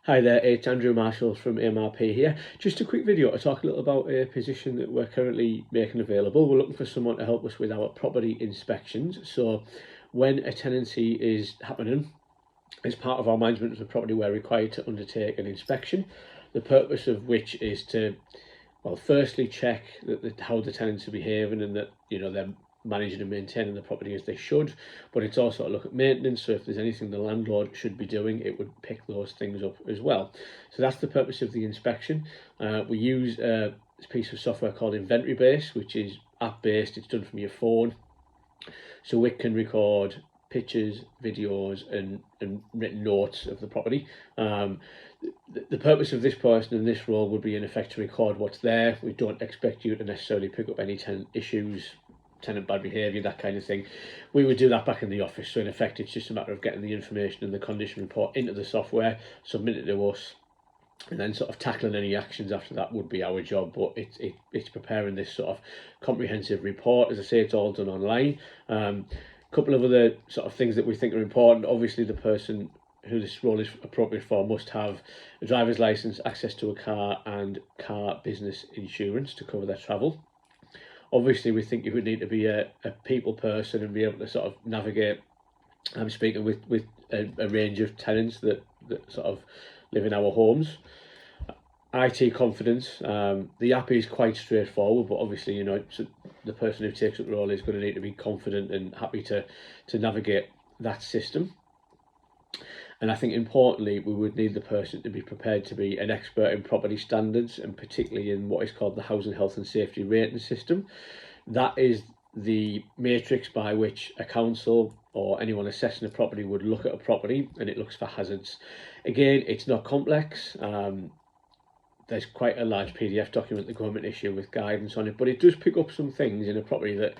Hi there, it's Andrew Marshall from MRP here. Just a quick video to talk a little about a position that we're currently making available. We're looking for someone to help us with our property inspections. So when a tenancy is happening, as part of our management of the property, we're required to undertake an inspection, the purpose of which is to, well, firstly check that how the tenants are behaving and that, they're managing and maintaining the property as they should, but it's also a look at maintenance. So if there's anything the landlord should be doing, it would pick those things up as well. So that's the purpose of the inspection. We use a piece of software called Inventory Base, which is app based. It's done from your phone, so it can record pictures, videos and written notes of the property. The purpose of this person in this role would be in effect to record what's there. We don't expect you to necessarily pick up any tenant issues, tenant bad behaviour, that kind of thing. We would do that back in the office. So in effect, it's just a matter of getting the information and the condition report into the software, submit it to us, and then sort of tackling any actions after that would be our job. But it's preparing this sort of comprehensive report. As I say, it's all done online. Couple of other sort of things that we think are important. Obviously, the person who this role is appropriate for must have a driver's license, access to a car and car business insurance to cover their travel. Obviously, we think you would need to be a people person and be able to sort of navigate. I'm speaking with a range of tenants that sort of live in our homes. IT confidence. The app is quite straightforward, but obviously, the person who takes up the role is going to need to be confident and happy to navigate that system. And I think importantly, we would need the person to be prepared to be an expert in property standards, and particularly in what is called the Housing Health and Safety Rating System. That is the matrix by which a council or anyone assessing a property would look at a property, and it looks for hazards. Again, it's not complex. There's quite a large PDF document the government issue with guidance on it, but it does pick up some things in a property that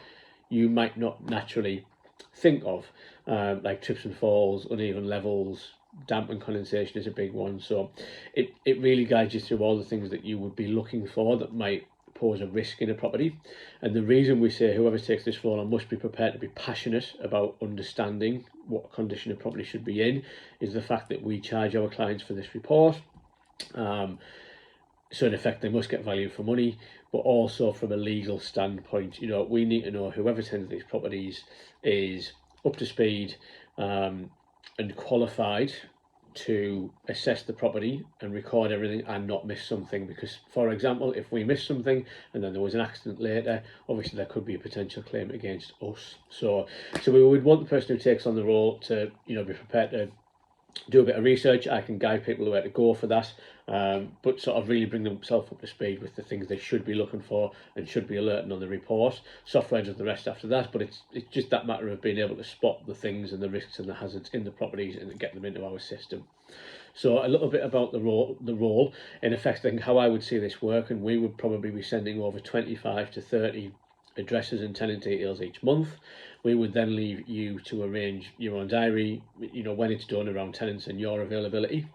you might not naturally think of, like trips and falls, uneven levels, damp and condensation is a big one. So it really guides you through all the things that you would be looking for that might pose a risk in a property. And the reason we say whoever takes this role on must be prepared to be passionate about understanding what condition a property should be in is the fact that we charge our clients for this report. So in effect, they must get value for money, but also from a legal standpoint, we need to know whoever tends these properties is up to speed and qualified to assess the property and record everything and not miss something. Because, for example, if we miss something and then there was an accident later, obviously there could be a potential claim against us. So we would want the person who takes on the role to, be prepared to do a bit of research. I can guide people where to go for that, but sort of really bring themselves up to speed with the things they should be looking for and should be alerting on the report. Software does the rest after that, but it's just that matter of being able to spot the things and the risks and the hazards in the properties and get them into our system. So a little bit about the role in effect, I think how I would see this work, and we would probably be sending over 25 to 30 addresses and tenant details each month. We would then leave you to arrange your own diary, when it's done around tenants and your availability.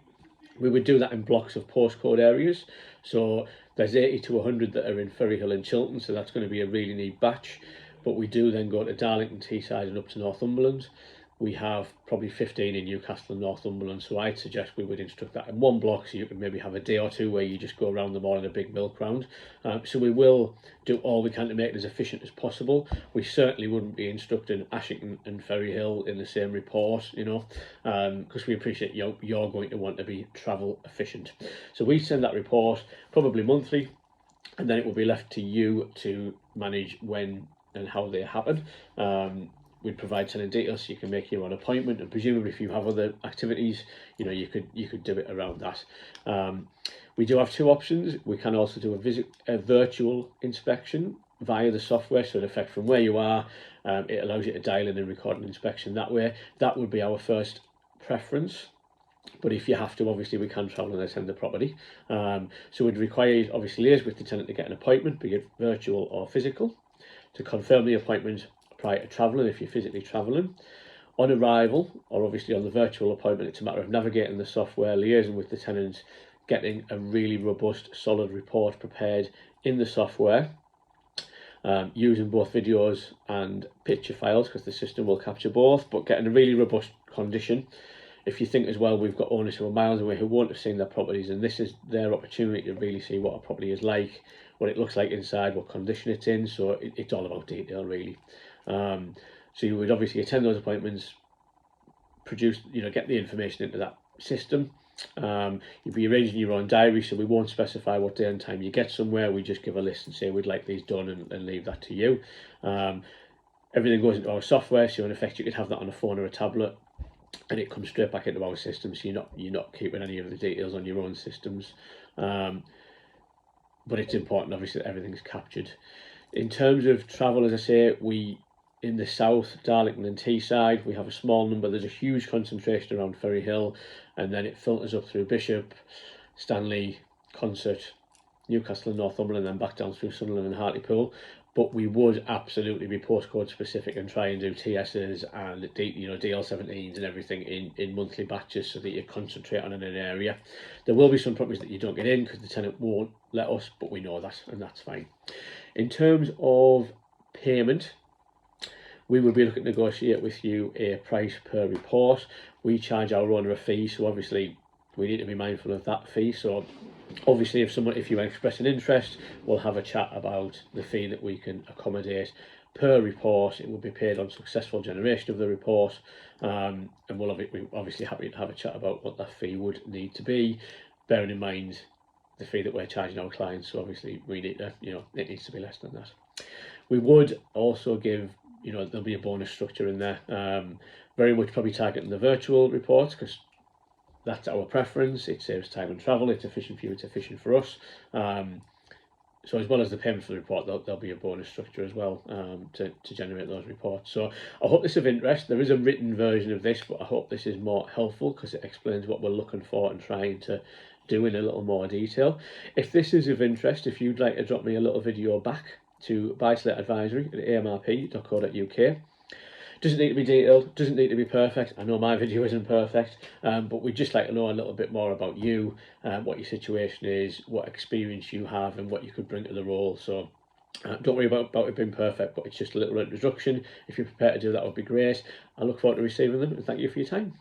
We would do that in blocks of postcode areas. So there's 80 to 100 that are in Ferryhill and Chiltern, so that's going to be a really neat batch. But we do then go to Darlington, Teesside and up to Northumberland. We have probably 15 in Newcastle and Northumberland, so I'd suggest we would instruct that in one block, so you can maybe have a day or two where you just go around them all in a big milk round. So we will do all we can to make it as efficient as possible. We certainly wouldn't be instructing Ashington and Ferryhill in the same report, because we appreciate you're going to want to be travel efficient. So we send that report probably monthly, and then it will be left to you to manage when and how they happen. We'd provide tenant details so you can make your own appointment, and presumably if you have other activities, you could do it around that. We do have two options. We can also do a virtual inspection via the software. So in effect, from where you are, it allows you to dial in and record an inspection that way. That would be our first preference. But if you have to, obviously we can travel and attend the property. So we'd require obviously liaise with the tenant to get an appointment, be it virtual or physical, to confirm the appointment prior to travelling if you're physically travelling. On arrival, or obviously on the virtual appointment, it's a matter of navigating the software, liaising with the tenants, getting a really robust, solid report prepared in the software, using both videos and picture files because the system will capture both, but getting a really robust condition. if you think as well, we've got owners who are miles away who won't have seen their properties, and this is their opportunity to really see what a property is like, what it looks like inside, what condition it's in. So it's all about detail, really. So you would obviously attend those appointments, produce, get the information into that system. You'll be arranging your own diary, so we won't specify what day and time you get somewhere. We just give a list and say we'd like these done, and leave that to you. Everything goes into our software, so in effect you could have that on a phone or a tablet, and it comes straight back into our system. So you're not keeping any of the details on your own systems. But it's important, obviously, that everything's captured. In terms of travel, as I say, in the south, Darlington and Teesside, we have a small number. There's a huge concentration around Ferryhill, and then it filters up through Bishop, Stanley, Consett, Newcastle and Northumberland, and then back down through Sunderland and Hartlepool. But we would absolutely be postcode specific and try and do TSs and DL17s and everything in monthly batches, so that you concentrate on an area. There will be some properties that you don't get in because the tenant won't let us, but we know that, and that's fine. In terms of payment, we would be looking to negotiate with you a price per report. We charge our owner a fee, so obviously we need to be mindful of that fee. So obviously if you express an interest, we'll have a chat about the fee that we can accommodate per report. It will be paid on successful generation of the report, and we're obviously happy to have a chat about what that fee would need to be, bearing in mind the fee that we're charging our clients. So obviously we need to, it needs to be less than that. We would also give, there'll be a bonus structure in there, very much probably targeting the virtual reports, because that's our preference. It saves time and travel. It's efficient for you, it's efficient for us. So as well as the payment for the report, there'll be a bonus structure as well, to generate those reports. So I hope this is of interest. There is a written version of this, but I hope this is more helpful because it explains what we're looking for and trying to do in a little more detail. If this is of interest, if you'd like to drop me a little video back to buy-to-let-advisory@amrp.co.uk. Doesn't need to be detailed, doesn't need to be perfect. I know my video isn't perfect, but we'd just like to know a little bit more about you, what your situation is, what experience you have, and what you could bring to the role. So don't worry about it being perfect, but it's just a little introduction. If you're prepared to do that, would be great. I look forward to receiving them, and thank you for your time.